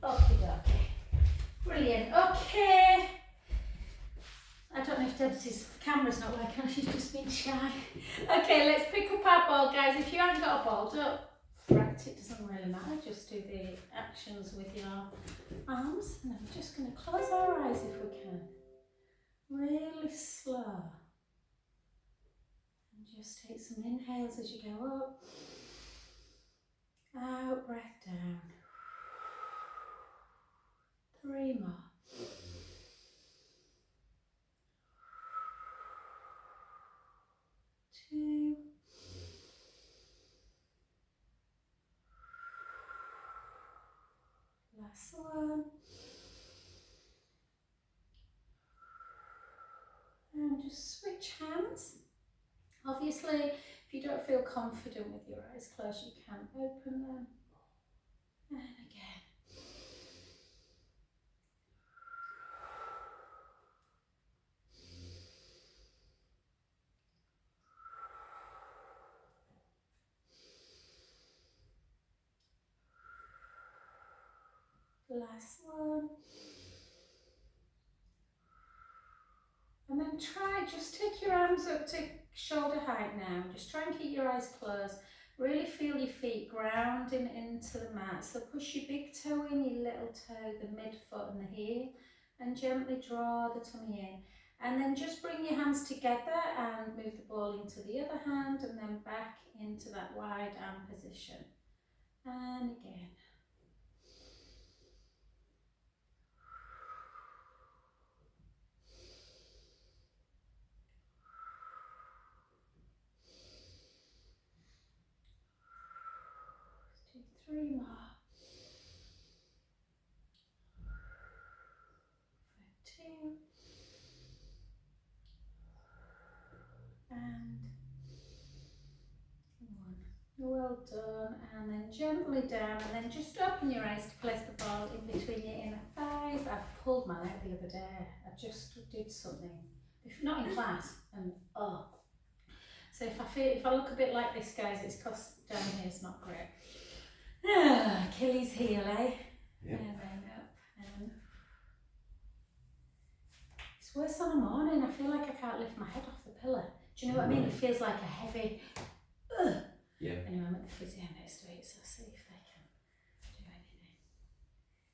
Okay. Brilliant. Okay. I don't know if Deb's camera's not working, she's just been shy. Okay, let's pick up our ball, guys. If you haven't got a ball, don't fret, it doesn't really matter. Just do the actions with your arms. And I'm just going to close our eyes if we can. Really slow. And just take some inhales as you go up. Out, breath down. 3 more. 2. Last one. And just switch hands. Obviously, if you don't feel confident with your eyes closed, you can open them. And again. Last one. And then just take your arms up to shoulder height now. Just try and keep your eyes closed. Really feel your feet grounding into the mat. So push your big toe in, your little toe, the midfoot and the heel, and gently draw the tummy in. And then just bring your hands together and move the ball into the other hand and then back into that wide arm position. And again. Let's do 3 more. For 2. And 1. Well done. And then gently down, and then just open your eyes to place the ball in between your inner thighs. I pulled my leg the other day. I just did something, not in class, and oh. So if I look a bit like this, guys, it's because down here is not great. Achilles heel, eh? Yep. And then up and. It's worse on a morning. I feel like I can't lift my head off the pillow. Do you know what I mean? It feels like a heavy. Yeah. Anyway, I'm at the physio next week, so see if they can do anything.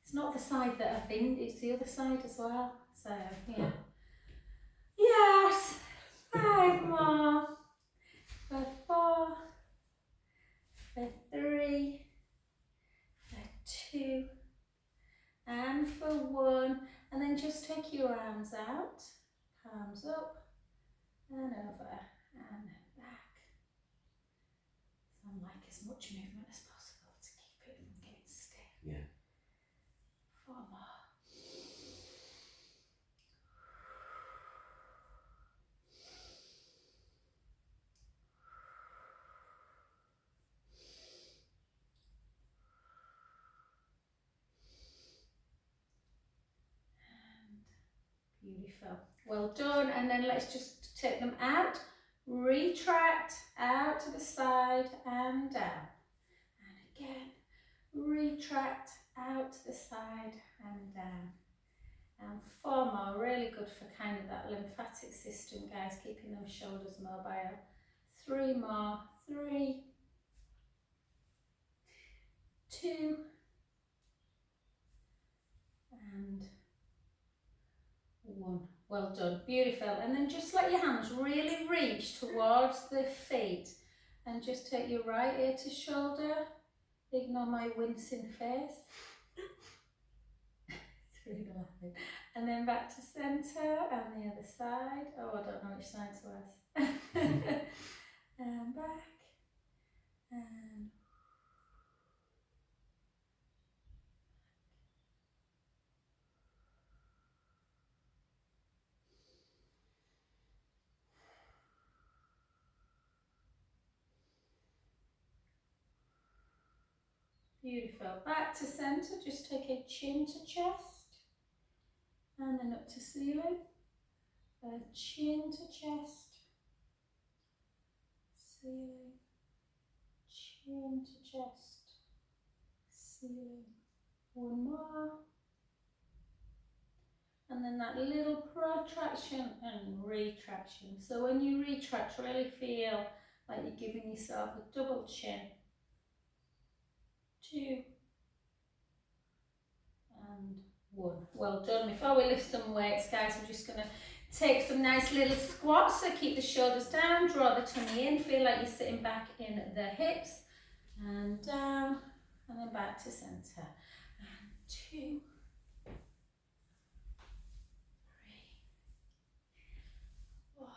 It's not the side that I've been, it's the other side as well. So, yeah. Yes! 5 more. For 4. For 3. For 2. And for 1. And then just take your arms out. Palms up. And over. And back. So I like as much movement as possible to keep it from getting stiff. Yeah. 4 more. Beautiful. Well done. And then let's just take them out. Retract out to the side and down. And again, retract out to the side and down. And 4 more. Really good for kind of that lymphatic system, guys, keeping those shoulders mobile. 3 more. 3. 2. And 1. Well done, beautiful. And then just let your hands really reach towards the feet and just take your right ear to shoulder. Ignore my wincing face. It's really laughing. And then back to centre and the other side. Oh, I don't know which side to ask. And back. And beautiful. Back to centre, just take a chin to chest and then up to ceiling. Chin to chest, ceiling, chin to chest, ceiling. 1 more. and then that little protraction and retraction. So when you retract, really feel like you're giving yourself a double chin. 2 and 1. Well done. Before we lift some weights, guys, we're just going to take some nice little squats. So keep the shoulders down, draw the tummy in, feel like you're sitting back in the hips, and down, and then back to centre. And 2, 3, 4, 5,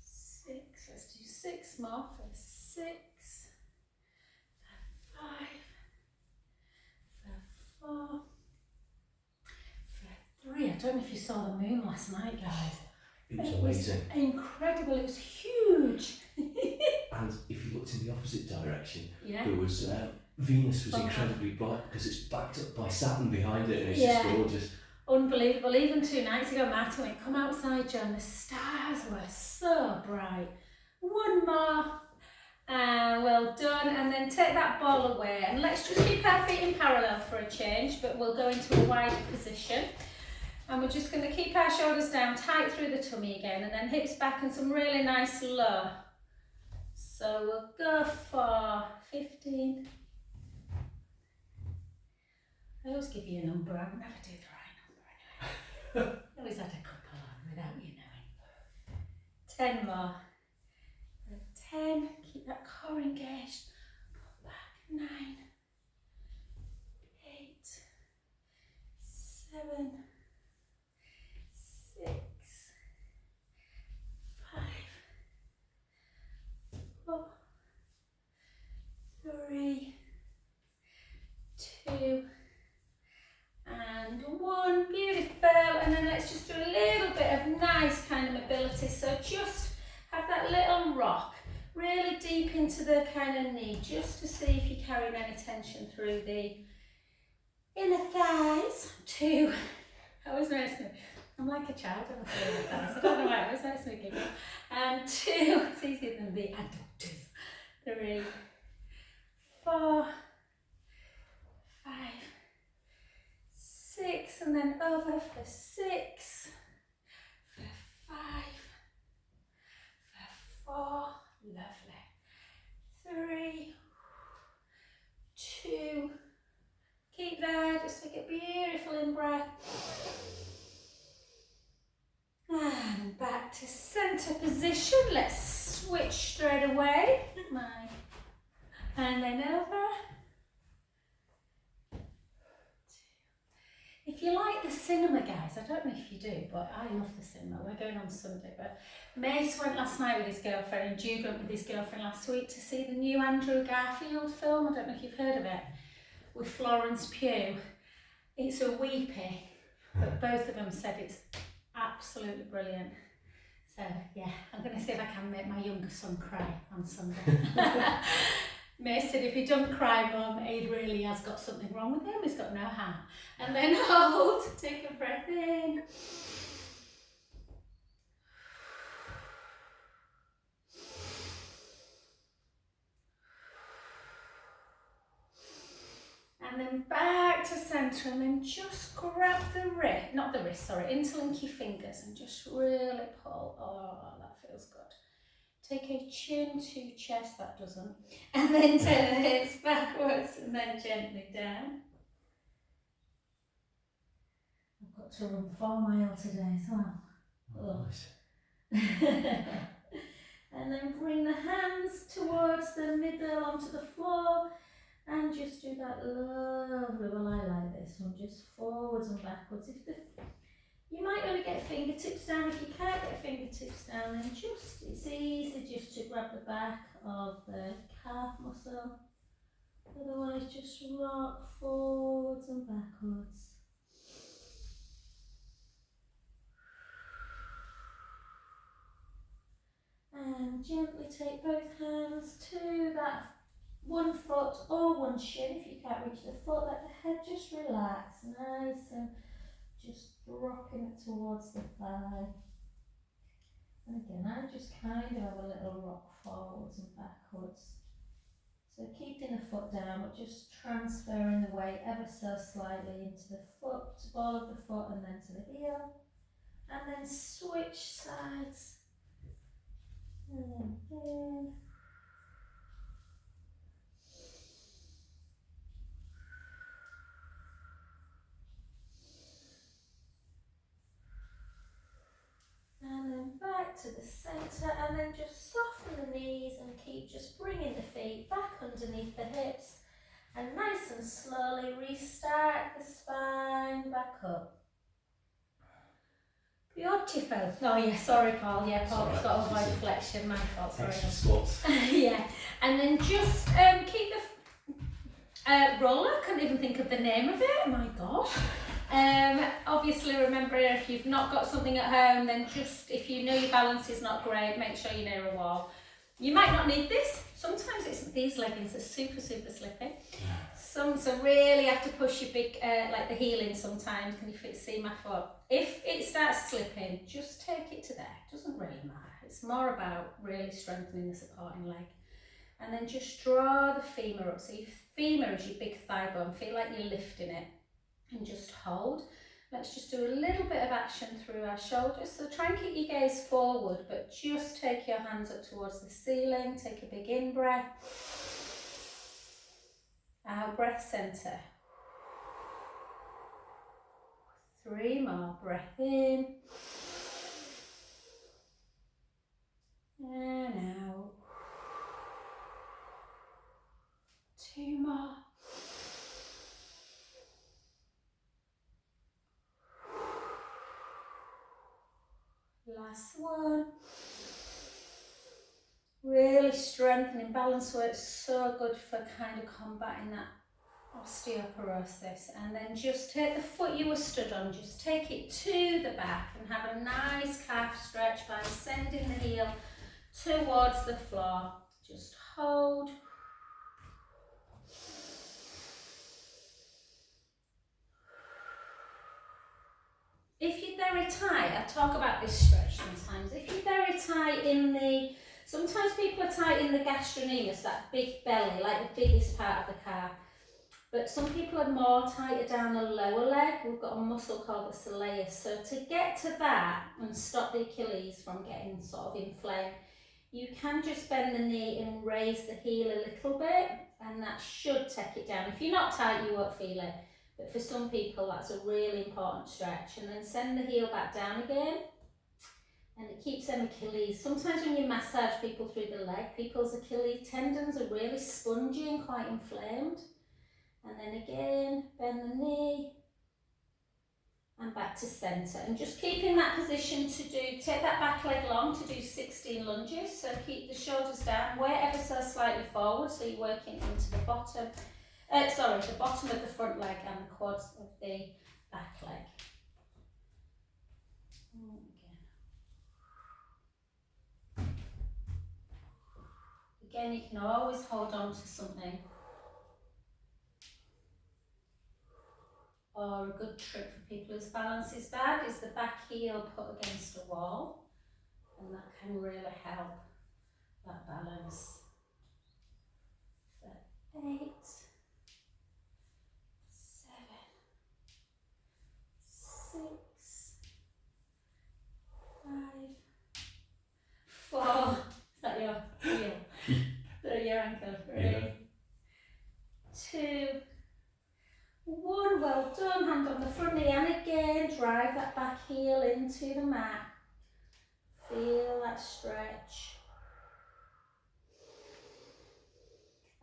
6. Let's do 6 more. For 6, for 5, for 4, for 3. I don't know if you saw the moon last night, guys. It was amazing. Incredible. It was huge. And if you looked in the opposite direction, Yeah. there was Venus was incredibly bright because it's backed up by Saturn behind it, and it's just gorgeous. Unbelievable. Even 2 nights ago, Martin went, come outside, John. The stars were so bright. 1 more. Well done. And then take that ball away. And let's just keep our feet in parallel for a change, but we'll go into a wider position. And we're just going to keep our shoulders down, tight through the tummy again, and then hips back and some really nice low. So we'll go for 15. I always give you a number, I would never do the right number anyway. I always had a couple on without you knowing. 10 more. 10, keep that core engaged. Pull back. 9, 8, 7, 6, 5, 4, 3, 2, and 1. Beautiful. And then let's just do a little bit of nice kind of mobility. So just have that little rock really deep into the kind of knee, just to see if you're carrying any tension through the inner thighs. 2. That always makes me, I'm like a child when I say inner thighs. I don't know why, it always makes me giggle. And 2, it's easier than the adductors. 3, 4, 5, 6, and then over for 6, for 5, for 4, lovely, 3, 2, keep there, just take a beautiful in-breath, and back to centre position. Let's switch straight away, and then over. If you like the cinema, guys, I don't know if you do, but I love the cinema. We're going on Sunday, but Mace went last night with his girlfriend, and Jude went with his girlfriend last week to see the new Andrew Garfield film. I don't know if you've heard of it, with Florence Pugh. It's a weepy, but both of them said it's absolutely brilliant. So yeah, I'm going to see if I can make my younger son cry on Sunday. Mace said if he doesn't cry, Mum, he really has got something wrong with him. He's got no heart. And then hold, take a breath in. And then back to centre, and then just grab the wrist, not the wrist, sorry, interlink your fingers and just really pull. Oh, that feels good. Take a chin to chest, that doesn't. And then turn the hips backwards and then gently down. I've got to run 4 miles today as well. Oh, nice. And then bring the hands towards the middle onto the floor and just do that lovely, well I like this one, just forwards and backwards. You might want to get fingertips down. If you can't get fingertips down, then it's easy just to grab the back of the calf muscle. Otherwise, just rock forwards and backwards. And gently take both hands to that 1 foot or 1 shin. If you can't reach the foot, let the head just relax, nice and just dropping it towards the thigh. And again, I just kind of have a little rock forwards and backwards. So keeping the foot down, but just transferring the weight ever so slightly into the foot, ball of the foot, and then to the heel. And then switch sides. And then in. And then back to the centre, and then just soften the knees and keep just bringing the feet back underneath the hips. And nice and slowly restart the spine back up. Beautiful. Oh yeah, sorry Paul. Yeah, Paul's got a void flexion. My fault, sorry. Extra squats. Yeah, and then just keep the roller. I couldn't even think of the name of it. Oh my gosh. Obviously remember, if you've not got something at home, then just, if you know your balance is not great, make sure you're near a wall. You might not need this. Sometimes these leggings are super slippy. So really have to push your big, like the heel in sometimes. Can you see my foot? If it starts slipping, just take it to there. It doesn't really matter. It's more about really strengthening the supporting leg. And then just draw the femur up. So your femur is your big thigh bone. Feel like you're lifting it. And just hold. Let's just do a little bit of action through our shoulders. So try and keep your gaze forward, but just take your hands up towards the ceiling. Take a big in breath. Out breath, centre. 3 more. Breath in. And out. 2 more. Last one. Really strengthening balance work, so good for kind of combating that osteoporosis. And then just take the foot you were stood on, just take it to the back and have a nice calf stretch by sending the heel towards the floor. Just hold. If you're very tight, I talk about this stretch sometimes. If you're very tight in the, sometimes people are tight in the gastrocnemius, that big belly, like the biggest part of the calf. But some people are more tighter down the lower leg. We've got a muscle called the soleus. So to get to that and stop the Achilles from getting sort of inflamed, you can just bend the knee and raise the heel a little bit, and that should take it down. If you're not tight, you won't feel it. But for some people, that's a really important stretch. And then send the heel back down again. And it keeps them Achilles. Sometimes when you massage people through the leg, people's Achilles tendons are really spongy and quite inflamed. And then again, bend the knee. And back to centre. And just keep in that position to take that back leg long to do 16 lunges. So keep the shoulders down, weight ever so slightly forward. So you're working into the bottom. The bottom of the front leg and the quads of the back leg. Again, you can always hold on to something. Or a good trick for people whose balance is bad is the back heel put against a wall. And that can really help that balance. So 8. 6, 5, 4. Is that your heel? Your ankle. 3, 2, 1. Well done. Hand on the front knee, and again drive that back heel into the mat. Feel that stretch.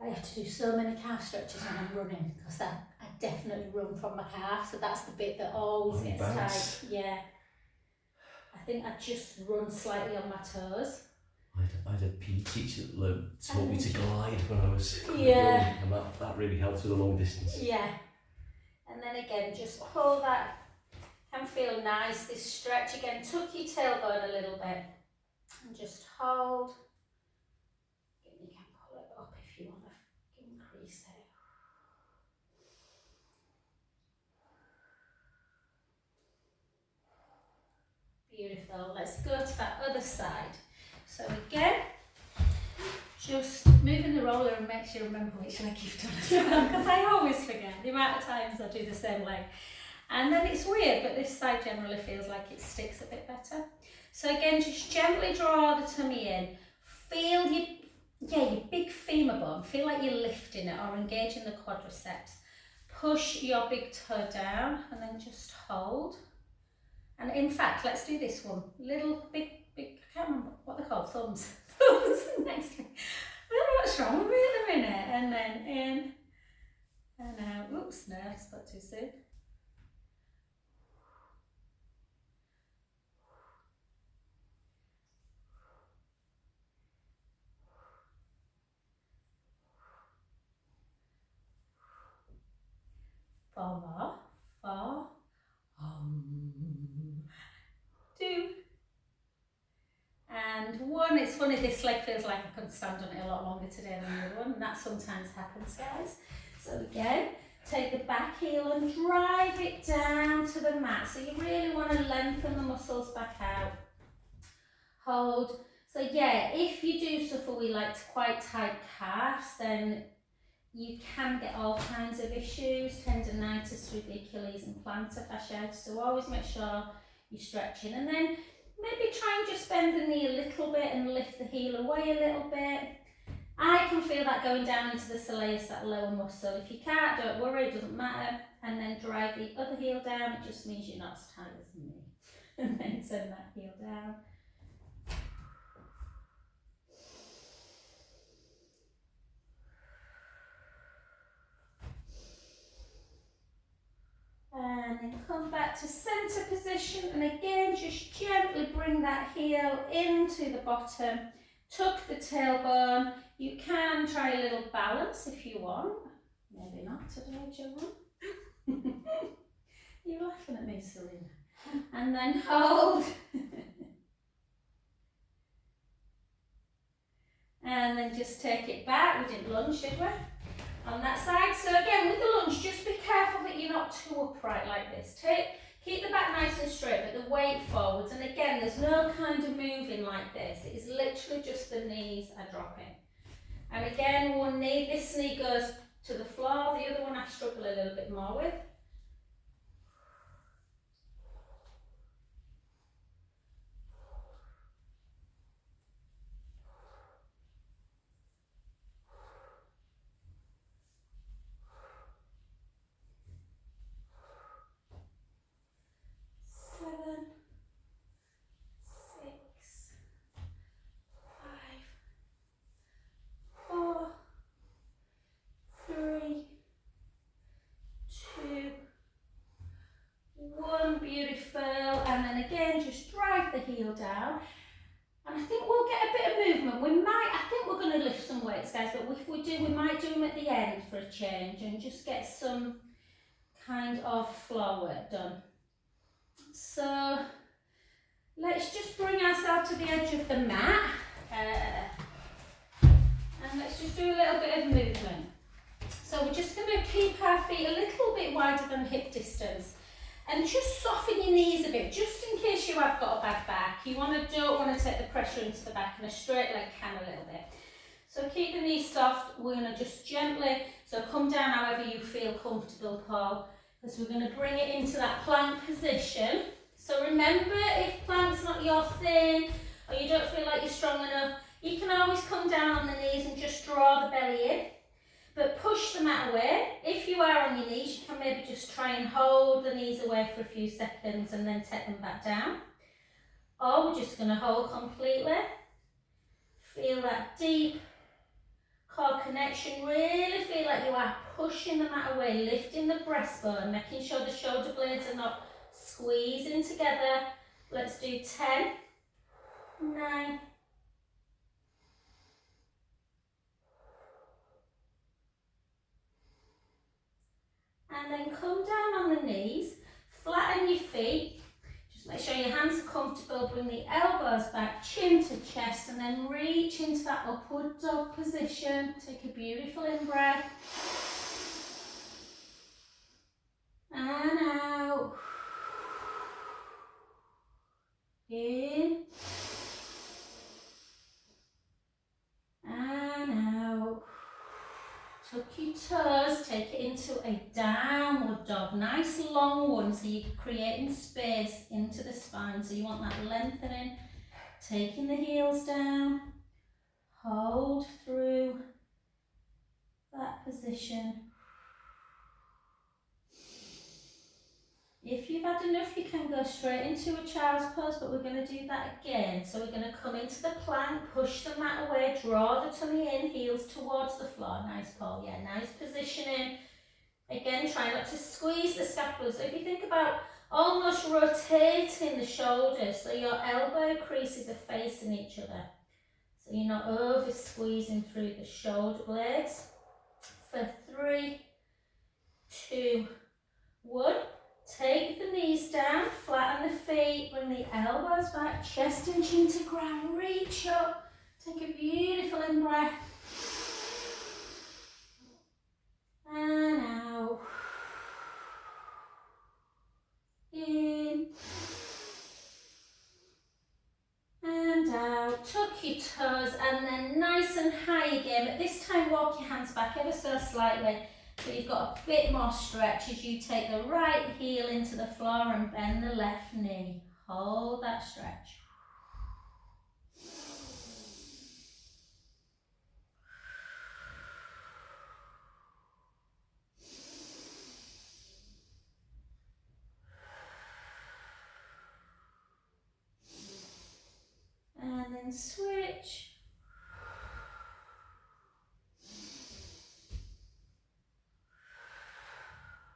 I have to do so many calf stretches when I'm running, because I definitely run from my calf, so that's the bit that always gets tight. Yeah. I think I just run slightly on my toes. I had a PE teacher that taught me to glide when I was young, and that really helps with the long distance. Yeah. And then again, just pull that. Can feel nice, this stretch again. Tuck your tailbone a little bit and just hold. You can pull it up if you want to increase it. Beautiful. Let's go to that other side. So again, just moving the roller makes you remember which leg you've done as well, because I always forget the amount of times I do the same leg. And then it's weird, but this side generally feels like it sticks a bit better. So again, just gently draw the tummy in. Feel your big femur bone. Feel like you're lifting it or engaging the quadriceps. Push your big toe down and then just hold. And in fact, let's do this one. Little, big, I can't remember what they're called, thumbs. Thumbs next thing. I don't know what's wrong with me at the minute. And then in and out. Oops, no, I spoke too soon. Four more. 4. 2. And 1. It's funny, this leg feels like I could stand on it a lot longer today than the other one, and that sometimes happens, guys. So again, take the back heel and drive it down to the mat. So you really want to lengthen the muscles back out. Hold. So yeah, if you do suffer with like quite tight calves, then you can get all kinds of issues, tendinitis through the Achilles and plantar fasciitis. So always make sure you're stretching, and then maybe try and just bend the knee a little bit and lift the heel away a little bit. I can feel that going down into the soleus, that lower muscle. If you can't, don't worry, it doesn't matter. And then drive the other heel down. It just means you're not as tight as me. And then send that heel down. And then come back to centre position, and again just gently bring that heel into the bottom, tuck the tailbone. You can try a little balance if you want, maybe not today, Joanne. You're laughing at me, Selena. And then hold. And then just take it back. We didn't lunge, did we? On that side. So again, with the lunge, just be careful that you're not too upright like this. Keep the back nice and straight, but the weight forwards. And again, there's no kind of moving like this. It is literally just the knees are dropping. And again, one knee, this knee goes to the floor. The other one I struggle a little bit more with. Beautiful, and then again just drive the heel down, and I think we'll get a bit of movement. I think we're going to lift some weights, guys, but if we do, we might do them at the end for a change and just get some kind of floor work done. So let's just bring ourselves to the edge of the mat, and let's just do a little bit of movement. So we're just going to keep our feet a little bit wider than hip distance. And just soften your knees a bit, just in case you have got a bad back. You don't want to take the pressure into the back, and a straight leg can a little bit. So keep the knees soft. We're going to just gently, so come down however you feel comfortable, Paul, because we're going to bring it into that plank position. So remember, if plank's not your thing, or you don't feel like you're strong enough, you can always come down on the knees and just draw the belly in. But push the mat away. If you are on your knees, you can maybe just try and hold the knees away for a few seconds and then take them back down. Or we're just going to hold completely. Feel that deep core connection. Really feel like you are pushing the mat away, lifting the breastbone, making sure the shoulder blades are not squeezing together. Let's do 10, 9, and then come down on the knees, flatten your feet, just make sure your hands are comfortable, bring the elbows back, chin to chest, and then reach into that upward dog position. Take a beautiful in-breath, and out, in, and Tuck your toes, take it into a downward dog. Nice long one, so you're creating space into the spine. So you want that lengthening. Taking the heels down. Hold through that position. If you've had enough, you can go straight into a child's pose, but we're going to do that again. So we're going to come into the plank, push the mat away, draw the tummy in, heels towards the floor. Nice pull, yeah, nice positioning. Again, try not to squeeze the scapula. So if you think about almost rotating the shoulders, so your elbow creases are facing each other. So you're not over squeezing through the shoulder blades. For 3, 2, 1. Take the knees down, flatten the feet, bring the elbows back, chest and chin to ground, reach up, take a beautiful in-breath. And out. In. And out. Tuck your toes and then nice and high again, but this time walk your hands back ever so slightly. So you've got a bit more stretch as you take the right heel into the floor and bend the left knee. Hold that stretch. And then switch.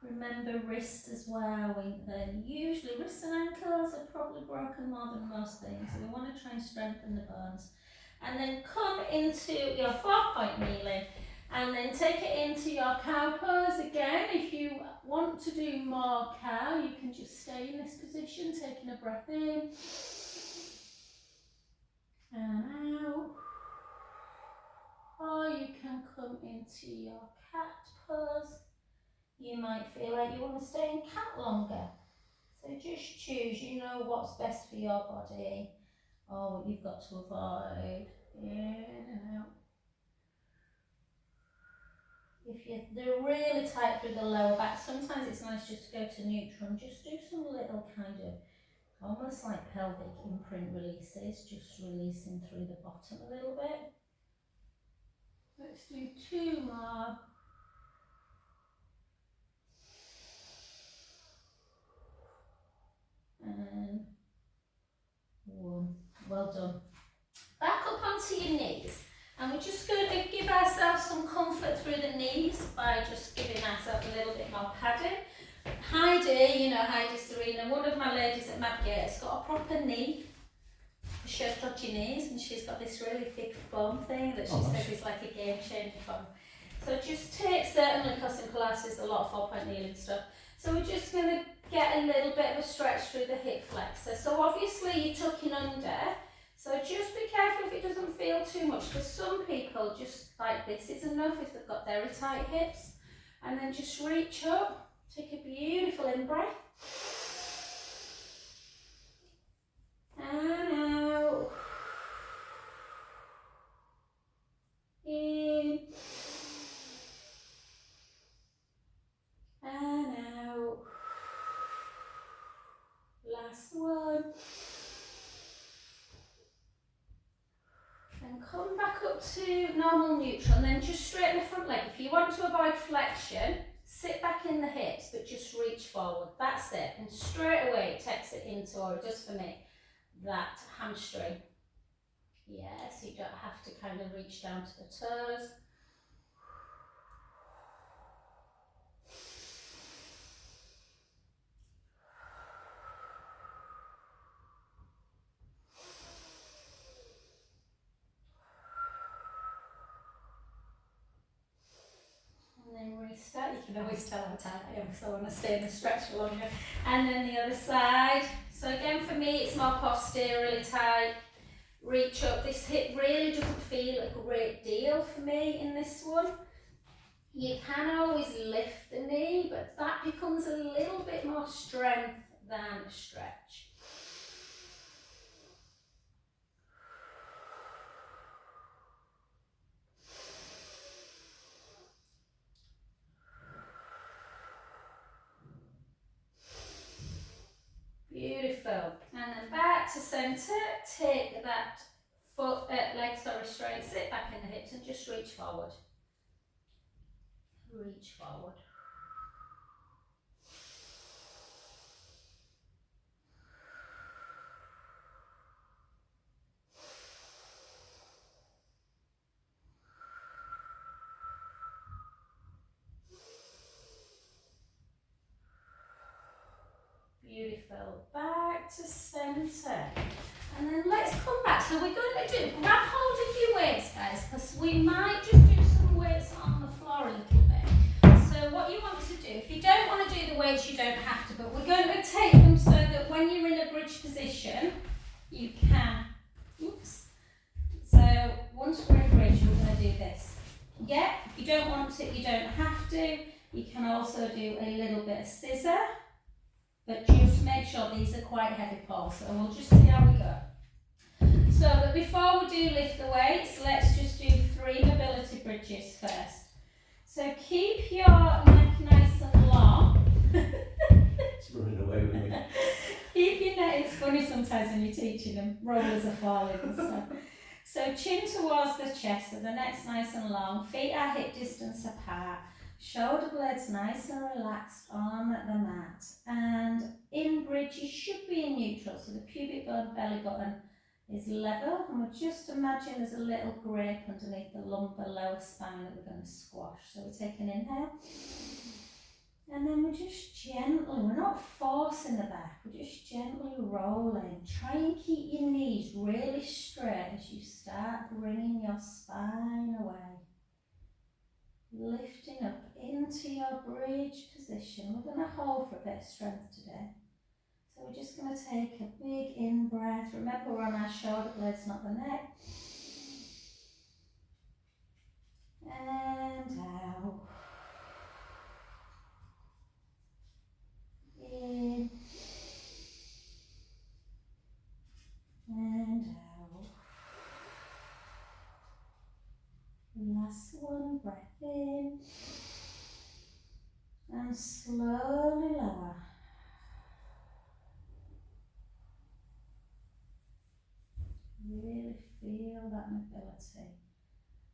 Remember wrist as well. Usually wrists and ankles are probably broken more than most things, so we want to try and strengthen the bones. And then come into your 4-point kneeling, and then take it into your cow pose again. If you want to do more cow, you can just stay in this position, taking a breath in and out. Or you can come into your cat pose. You might feel like you want to stay in cat longer. So just choose, you know what's best for your body or what you've got to avoid. In and out. If they're really tight through the lower back, sometimes it's nice just to go to neutral and just do some little kind of almost like pelvic imprint releases, just releasing through the bottom a little bit. Let's do 2 more. And 1. Well done. Back up onto your knees, and we're just going to give ourselves some comfort through the knees by just giving ourselves a little bit more padding. Heidi, you know Heidi Serena, one of my ladies at Madgate has got a proper knee. She has dodgy knees and she's got this really thick foam thing that she says is like a game changer foam. So just take, certainly because in Pilates there's a lot of 4-point kneeling stuff. So we're just going to get a little bit of a stretch through the hip flexor. So obviously you're tucking under. So just be careful if it doesn't feel too much. For some people, just like this is enough if they've got very tight hips. And then just reach up, take a beautiful in-breath. And out. In. And out. Last one. And come back up to normal neutral and then just straighten the front leg. If you want to avoid flexion, sit back in the hips but just reach forward. That's it. And straight away it takes it into, or it does for me, that hamstring. Yeah, so you don't have to kind of reach down to the toes. Restart. You can always tell how tired I am because I want to stay in the stretch for longer. And then the other side. So again for me it's more posteriorly tight. Reach up. This hip really doesn't feel a great deal for me in this one. You can always lift the knee, but that becomes a little bit more strength than stretch. to centre, take that leg straight, sit back in the hips and just reach forward. Reach forward. Beautiful. Back to centre. And then let's come back. So we're going to do, grab hold of your weights, guys, because we might just do some weights on the floor a little bit. So what you want to do, if you don't want to do the weights, you don't have to, but we're going to take them so that when you're in a bridge position, you can, oops. So once we're in bridge, we're going to do this. Yeah, if you don't want to, you don't have to. You can also do a little bit of scissor. But just make sure these are quite heavy pulls, so we'll just see how we go. So, but before we do lift the weights, let's just do 3 mobility bridges first. So keep your neck nice and long. It's running away with me. Keep your neck, it's funny sometimes when you're teaching them, rollers are falling. So chin towards the chest, so the neck's nice and long, feet are hip distance apart. Shoulder blades nice and relaxed on the mat, and in bridge you should be in neutral, so the pubic bone, belly button is level, and we'll just imagine there's a little grape underneath the lumbar lower spine that we're going to squash. So we take an inhale, and then we're just gently, we're not forcing the back, we're just gently rolling. Try and keep your knees really straight as you start bringing your spine away. Lifting up into your bridge position. We're going to hold for a bit of strength today. So we're just going to take a big in-breath. Remember, we're on our shoulder blades, not the neck. And out. In. And out. Last one, breath in. And slowly lower. Really feel that mobility.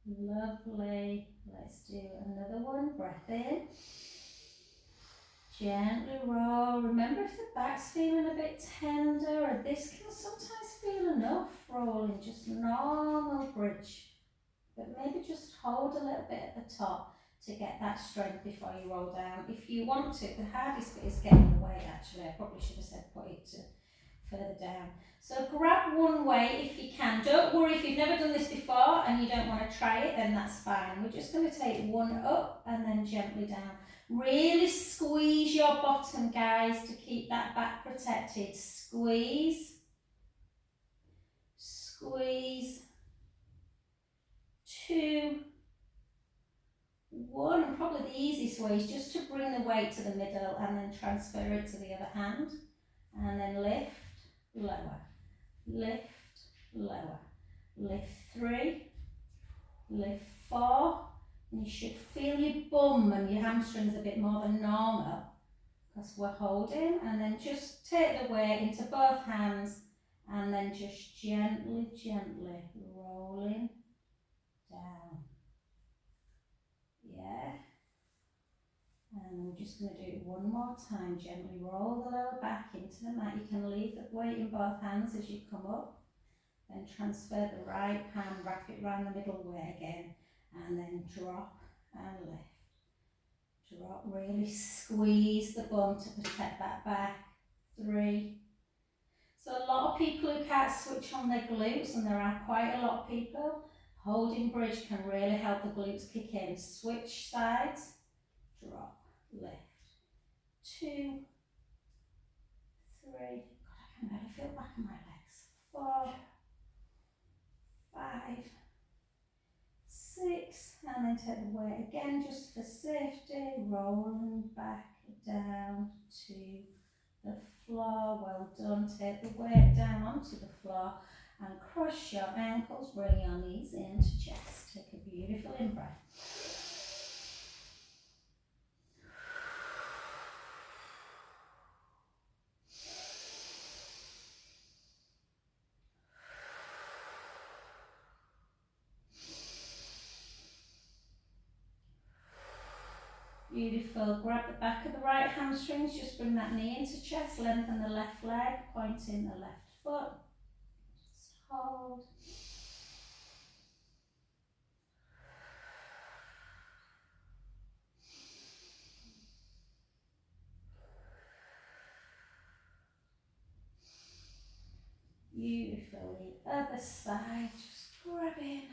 Lovely. Let's do another one. Breath in. Gently roll. Remember, if the back's feeling a bit tender, or this can sometimes feel enough rolling, just normal bridge. But maybe just hold a little bit at the top to get that strength before you roll down. If you want to, the hardest bit is getting the weight actually. I probably should have said put it to further down. So grab one weight if you can. Don't worry if you've never done this before and you don't want to try it, then that's fine. We're just going to take one up and then gently down. Really squeeze your bottom, guys, to keep that back protected. Squeeze. Squeeze. 2, 1. And probably the easiest way is just to bring the weight to the middle and then transfer it to the other hand. And then lift, lower. Lift, lower. Lift 3. Lift 4. And you should feel your bum and your hamstrings a bit more than normal because we're holding, and then just take the weight into both hands and then just gently, gently rolling down. Yeah. And we're just going to do it one more time. Gently roll the lower back into the mat. You can leave the weight in both hands as you come up. Then transfer the right hand, wrap it around the middle way again, and then drop and lift. Drop, really squeeze the bum to protect that back. 3. So a lot of people who can't switch on their glutes, and there are quite a lot of people, holding bridge can really help the glutes kick in. Switch sides, drop, lift. 2, 3, God, I can barely feel back in my legs. 4, 5, 6, and then take the weight again just for safety, rolling back down to the floor. Well done. Take the weight down onto the floor and cross your ankles, bring your knees into chest. Take a beautiful in-breath. Beautiful. Grab the back of the right hamstrings, just bring that knee into chest, lengthen the left leg, pointing the left foot. Just hold. Beautiful. The other side, just grabbing.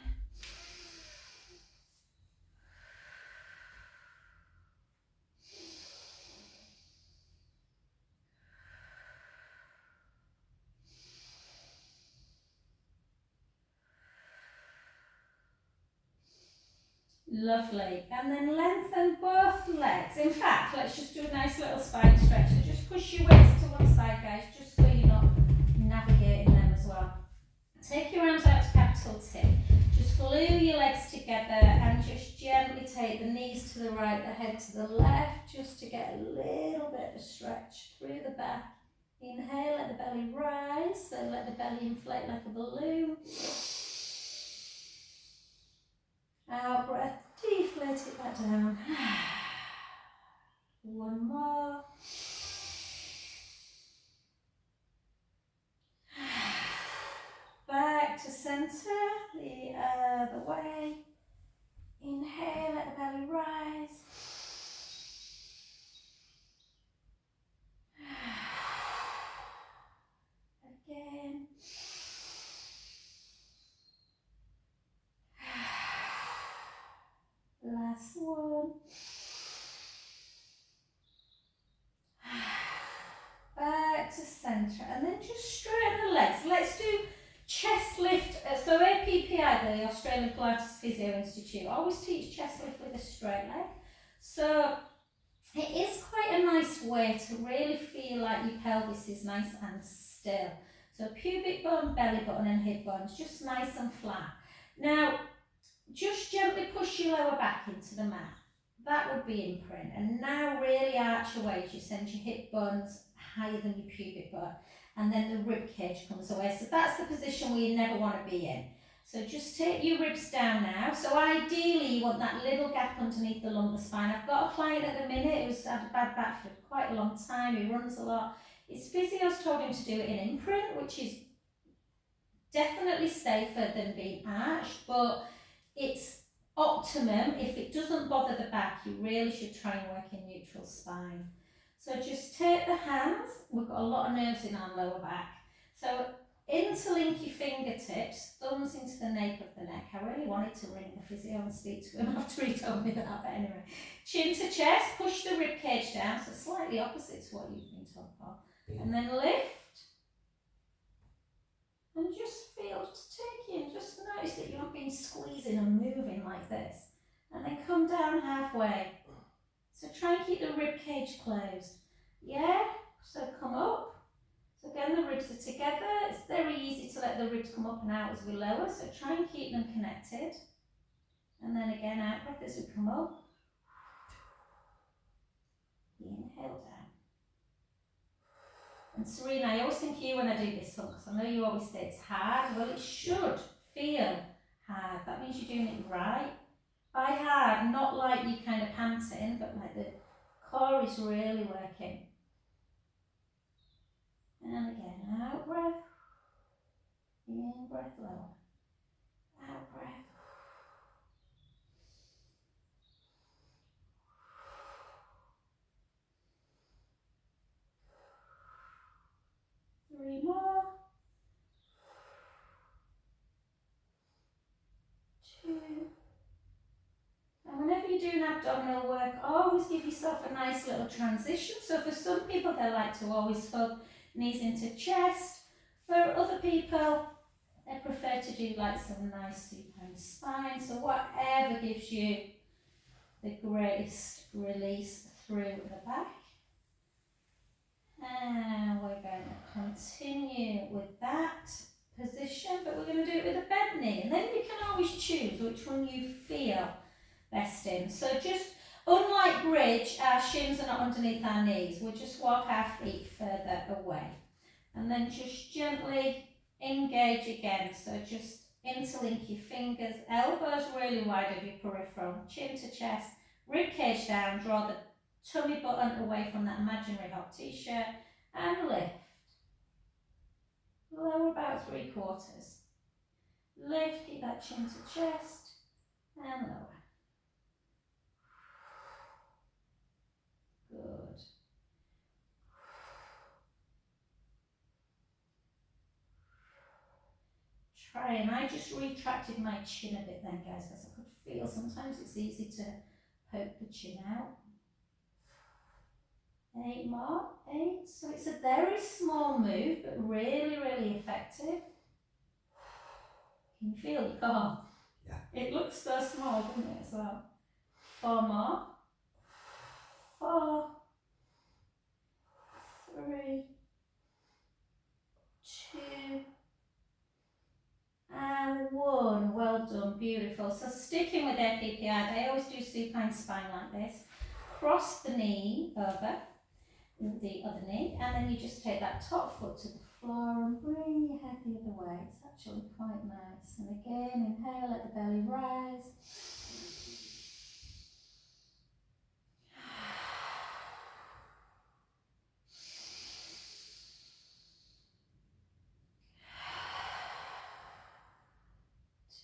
Lovely. And then lengthen both legs. In fact, let's just do a nice little spine stretch. So just push your weights to one side, guys, just so you're not navigating them as well. Take your arms out to capital T. Just glue your legs together and just gently take the knees to the right, the head to the left, just to get a little bit of a stretch through the back. Inhale, let the belly rise, so let the belly inflate like a balloon. Out breath, deflate it back down. One more. Back to centre, the other way. Inhale, let the belly rise. Again. Last one. Back to centre, and then just straighten the legs. Let's do chest lift. So APPI, the Australian Pilates Physio Institute, always teach chest lift with a straight leg. So it is quite a nice way to really feel like your pelvis is nice and still. So pubic bone, belly button and hip bones, just nice and flat. Now, just gently push your lower back into the mat. That would be imprint. And now really arch your waist. You send your hip bones higher than your pubic bone. And then the rib cage comes away. So that's the position we never want to be in. So just take your ribs down now. So ideally you want that little gap underneath the lumbar spine. I've got a client at the minute who's had a bad back for quite a long time. He runs a lot. His physio's told him to do it in imprint, which is definitely safer than being arched, but it's optimum. If it doesn't bother the back, you really should try and work in neutral spine. So just take the hands. We've got a lot of nerves in our lower back. So interlink your fingertips, thumbs into the nape of the neck. I really wanted to ring the physio and speak to him after he told me that, but anyway. Chin to chest, push the rib cage down, so slightly opposite to what you've been taught, Paul. And then lift. And just feel, just take in, just notice that you're not being squeezing and moving like this. And then come down halfway. So try and keep the rib cage closed. Yeah? So come up. So again, the ribs are together. It's very easy to let the ribs come up and out as we lower. So try and keep them connected. And then again, out breath as we come up. Inhale down. And Serena, I always think of you when I do this one, because I know you always say it's hard. Well, it should feel hard. That means you're doing it right. By hard, not like you kind of panting, but like the core is really working. And again, out breath. In breath lower. Out breath. Three more. Two. And whenever you're doing abdominal work, always give yourself a nice little transition. So for some people, they like to always hug knees into chest. For other people, they prefer to do like some nice supine spine. So whatever gives you the greatest release through the back. And we're going to continue with that position, but we're going to do it with a bent knee. And then you can always choose which one you feel best in. So just, unlike bridge, our shins are not underneath our knees. We'll just walk our feet further away. And then just gently engage again. So just interlink your fingers, elbows really wide of your peripheral, chin to chest, Rib cage down, draw the tummy button away from that imaginary hot t-shirt and lift. Lower about 3/4. Lift, keep that chin to chest and lower. Good. Try, and I just retracted my chin a bit then, guys, because I could feel sometimes it's easy to poke the chin out. 8 more, 8. So it's a very small move, but really, really effective. Can you feel your core? Yeah. It looks so small, doesn't it, as well? 4 more. 4, 3, 2, and 1. Well done, beautiful. So sticking with their PPI, they always do supine spine like this. Cross the knee over the other knee, and then you just take that top foot to the floor and bring your head the other way. It's actually quite nice. And again, inhale, let the belly rise.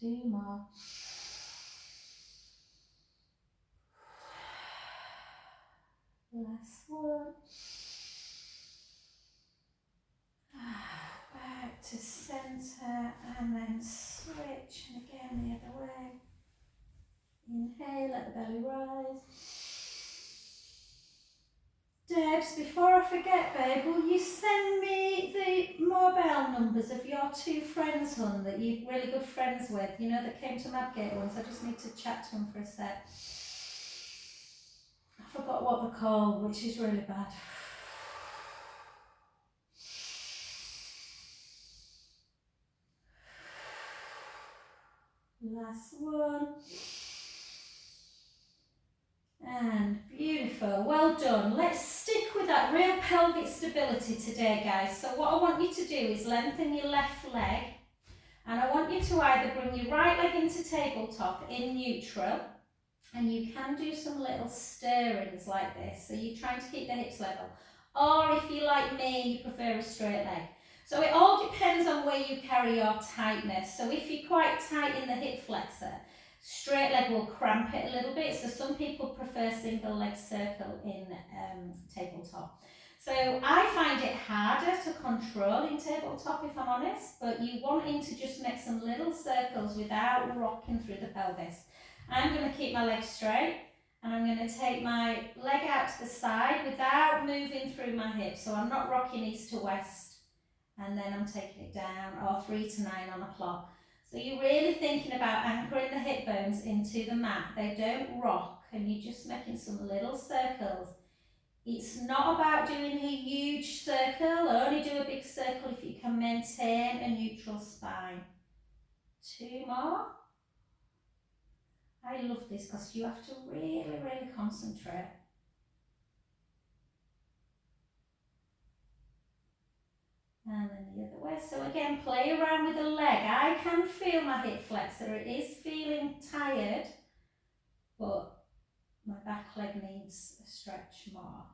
Two more. Last one. Back to centre and then switch, and again the other way. Inhale, let the belly rise. Debs, before I forget, babe, will you send me the mobile numbers of your 2 friends, hon, that you're really good friends with? You know, that came to Madgate once. I just need to chat to them for a sec. I forgot what they're called, which is really bad. Last one. And beautiful, well done. Let's stick with that real pelvic stability today, guys. So what I want you to do is lengthen your left leg, and I want you to either bring your right leg into tabletop in neutral, and you can do some little stirrings like this, so you're trying to keep the hips level, or if you like me and you prefer a straight leg. So it all depends on where you carry your tightness. So if you're quite tight in the hip flexor, straight leg will cramp it a little bit, so some people prefer single leg circle in tabletop. So I find it harder to control in tabletop, if I'm honest, but you wanting to just make some little circles without rocking through the pelvis. I'm going to keep my legs straight, and I'm going to take my leg out to the side without moving through my hips, so I'm not rocking east to west, and then I'm taking it down, or 3 to 9 on a plot. So you're really thinking about anchoring the hip bones into the mat. They don't rock, and you're just making some little circles. It's not about doing a huge circle. Only do a big circle if you can maintain a neutral spine. 2 more. I love this because you have to really, really concentrate. And then the other way. So again, play around with the leg. I can feel my hip flexor. It is feeling tired, but my back leg needs a stretch more.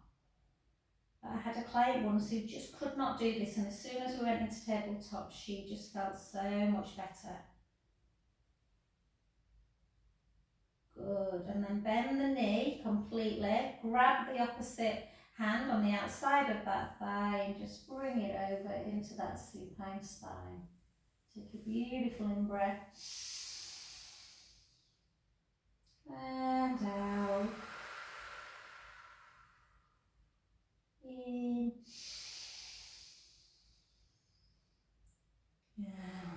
But I had a client once who just could not do this, and as soon as we went into tabletop, she just felt so much better. Good. And then bend the knee completely. Grab the opposite hand on the outside of that thigh and just bring it over into that supine spine. Take a beautiful in-breath. And out. In. And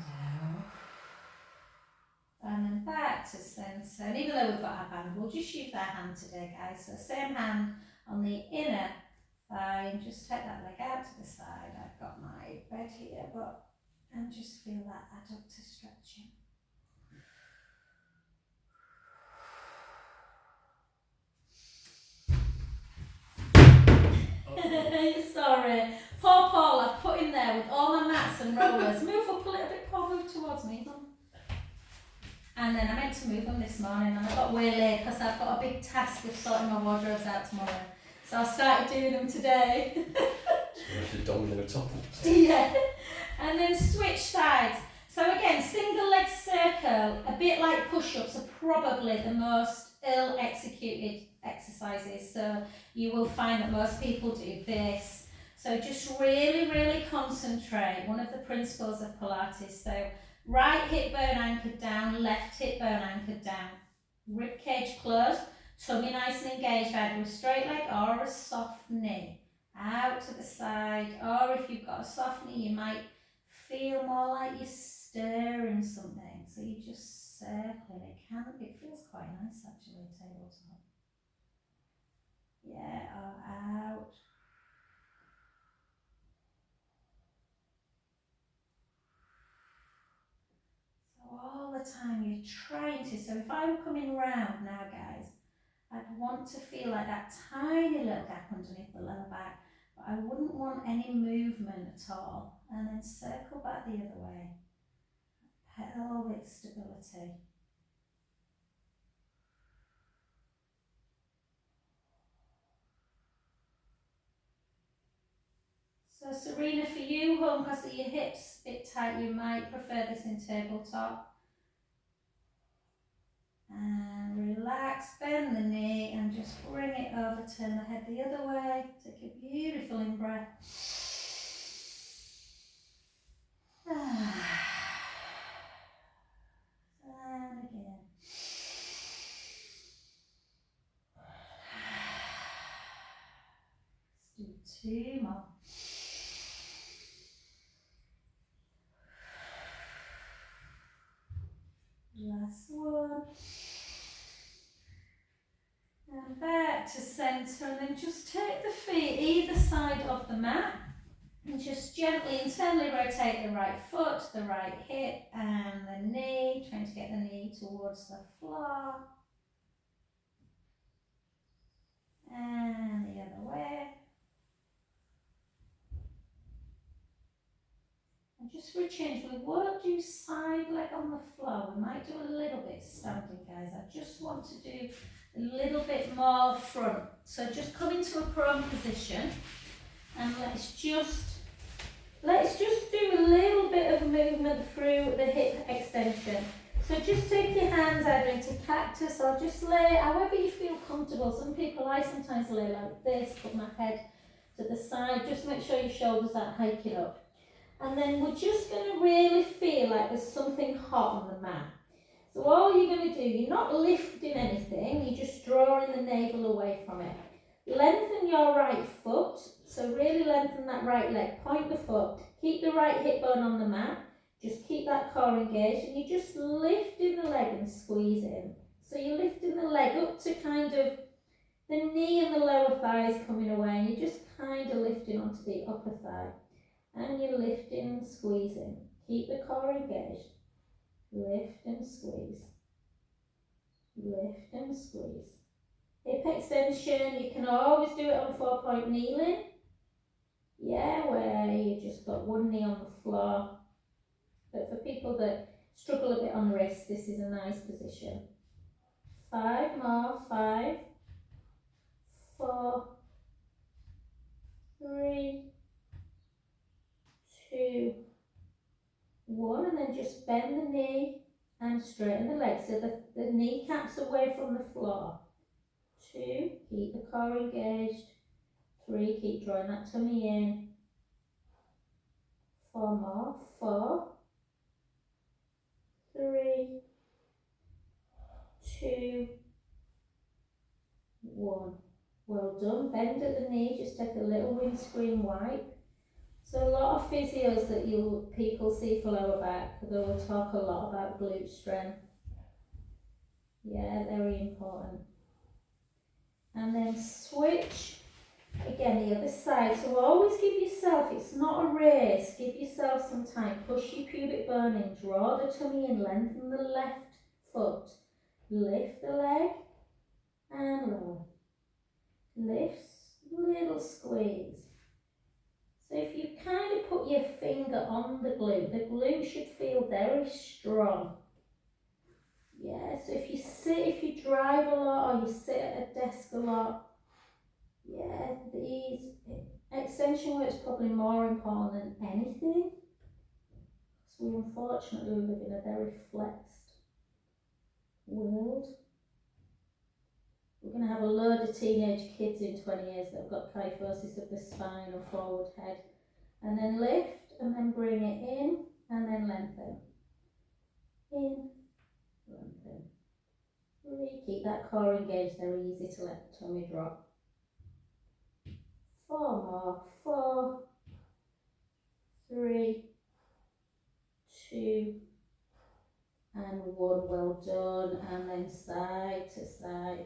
out. And then back to centre. And even though we've got our band, we'll just use our hand today, guys. So same hand on the inner thigh, and just take that leg out to the side. I've got my bed here, and just feel that adductor stretching. Sorry. Poor Paul, I've put him there with all my mats and rollers. Move up a little bit, Paul, move towards me. And then I meant to move them this morning and I got way late because I've got a big task of sorting my wardrobes out tomorrow. So I started doing them today. So we have to domino topple. Yeah. And then switch sides. So again, single leg circle, a bit like push-ups, are probably the most ill-executed exercises. So you will find that most people do this. So just really, really concentrate. One of the principles of Pilates. So right hip bone anchored down, left hip bone anchored down. Rib cage closed, tummy nice and engaged, either a straight leg or a soft knee. Out to the side, or if you've got a soft knee, you might feel more like you're stirring something. So you just circle it. It feels quite nice actually, tabletop. Yeah, or out. So all the time you're trying to. So if I'm coming round now, guys, I'd want to feel like that tiny little gap underneath the lower back, but I wouldn't want any movement at all. And then circle back the other way. Pelvic stability. So Serena, for you, home, because of your hips a bit tight, you might prefer this in tabletop. And relax, bend the knee and just bring it over, turn the head the other way. Take a beautiful in-breath. And again. Let's do 2 more. Last one. And back to centre, and then just take the feet either side of the mat and just gently internally rotate the right foot, the right hip and the knee, trying to get the knee towards the floor. And the other way. And just for a change, we won't do side leg on the floor. We might do a little bit standing, guys. I just want to do a little bit more front. So just come into a prone position and let's just do a little bit of movement through the hip extension. So just take your hands either into cactus or just lay however you feel comfortable. I sometimes lay like this, put my head to the side. Just make sure your shoulders aren't hiking up. And then we're just going to really feel like there's something hot on the mat. So all you're going to do, you're not lifting anything, you're just drawing the navel away from it. Lengthen your right foot, so really lengthen that right leg, point the foot, keep the right hip bone on the mat, just keep that core engaged, and you're just lifting the leg and squeeze in. So you're lifting the leg up to kind of the knee and the lower thighs coming away, and you're just kind of lifting onto the upper thigh. And you're lifting and squeezing. Keep the core engaged. Lift and squeeze. Lift and squeeze. Hip extension, you can always do it on 4-point kneeling. Yeah, where you just got one knee on the floor. But for people that struggle a bit on wrists, this is a nice position. 5 more. 5, 4, 3, 2, 1, and then just bend the knee and straighten the leg so the kneecaps away from the floor. 2, keep the core engaged. 3, keep drawing that tummy in. 4 more. 4, 3, 2, 1. Well done. Bend at the knee, just take a little windscreen wipe. So a lot of physios that people see for lower back, they will talk a lot about glute strength. Yeah, very important. And then switch, again the other side. So always give yourself, it's not a race, give yourself some time. Push your pubic bone in, draw the tummy in, lengthen the left foot. Lift the leg and lower. Lift, little squeeze. So if you kind of put your finger on the glute should feel very strong. Yeah, so if you sit, if you drive a lot, or you sit at a desk a lot, yeah, these extension work is probably more important than anything. So we unfortunately live in a very flexed world. We're going to have a load of teenage kids in 20 years that have got kyphosis of the spine or forward head. And then lift, and then bring it in, and then lengthen. In, lengthen. Really keep that core engaged, they're easy to let the tummy drop. 4 more. 4, 3, 2, and 1. Well done. And then side to side.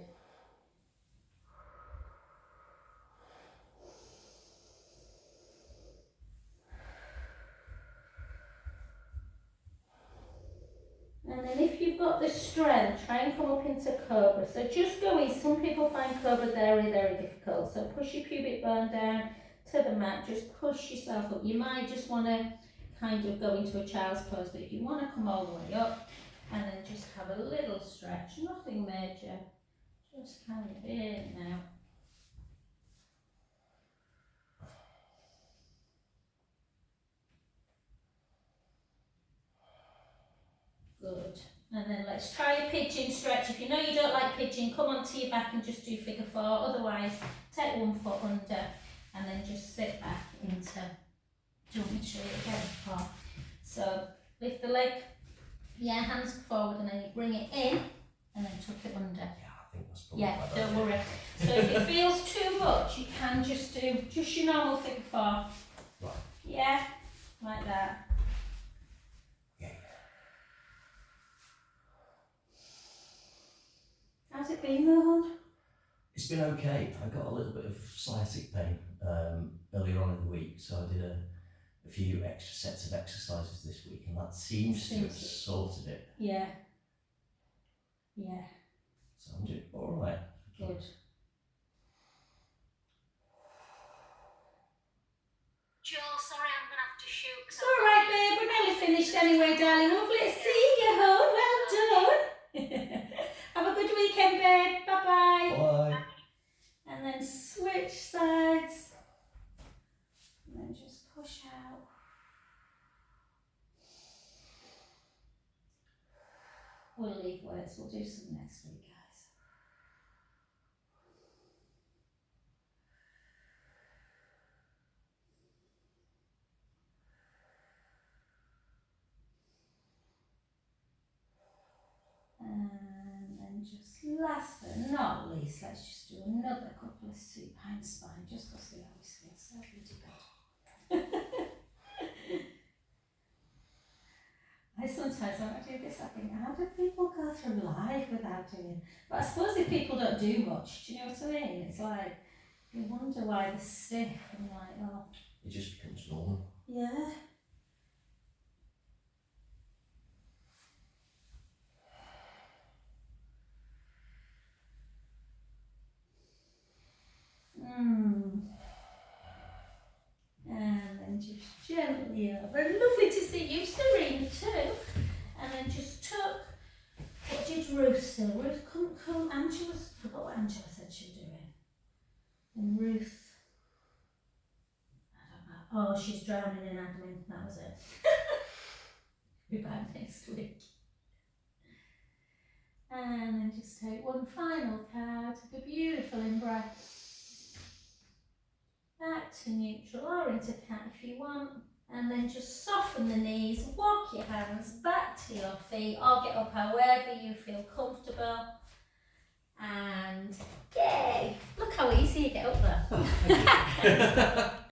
And then if you've got the strength, try and come up into cobra. So just go easy. Some people find cobra very, very difficult. So push your pubic bone down to the mat. Just push yourself up. You might just want to kind of go into a child's pose, but if you want to come all the way up and then just have a little stretch, nothing major, just kind of in and out. Good. And then let's try a pigeon stretch. If you know you don't like pigeon, come onto your back and just do figure 4. Otherwise, take 1 foot under and then just sit back into, do you want me to show you it again? Oh. So lift the leg, yeah, hands forward, and then you bring it in and then tuck it under. Yeah, I think that's probably yeah, don't worry. So if it feels too much, you can just do just your normal figure 4. Right. Yeah, like that. How's it been though, hon? It's been okay. I got a little bit of sciatic pain earlier on in the week, so I did a few extra sets of exercises this week, and that seems to have sorted it. Yeah. Yeah. So I'm doing all right. Good. Joel, sorry, I'm going to have to shoot. It's all right, babe. We're nearly finished anyway, darling. Lovely to see you, hon. Well done. Have a good weekend, babe. Bye-bye. Bye. And then switch sides. And then just push out. We'll leave weights. We'll do some next week, guys. And then just last but not least, let's just do another couple of supine spine, just to see how we feel. So bloody good. I sometimes when I do this, I think, how do people go through life without doing? But I suppose if people don't do much, do you know what I mean? It's like, you wonder why they're stiff and like, oh. It just becomes normal. Yeah. And then just gently over. Lovely to see you, Serena, too. And then just tuck. What did Ruth say? Ruth, come, Angela's, I forgot what Angela said she was doing. And Ruth, I don't know. Oh, she's drowning in admin, that was it. Be back next week. And then just take one final card, take a beautiful in-breath. Back to neutral or into cat if you want, and then just soften the knees, walk your hands back to your feet or get up however you feel comfortable, and yay, look how easy you get up there.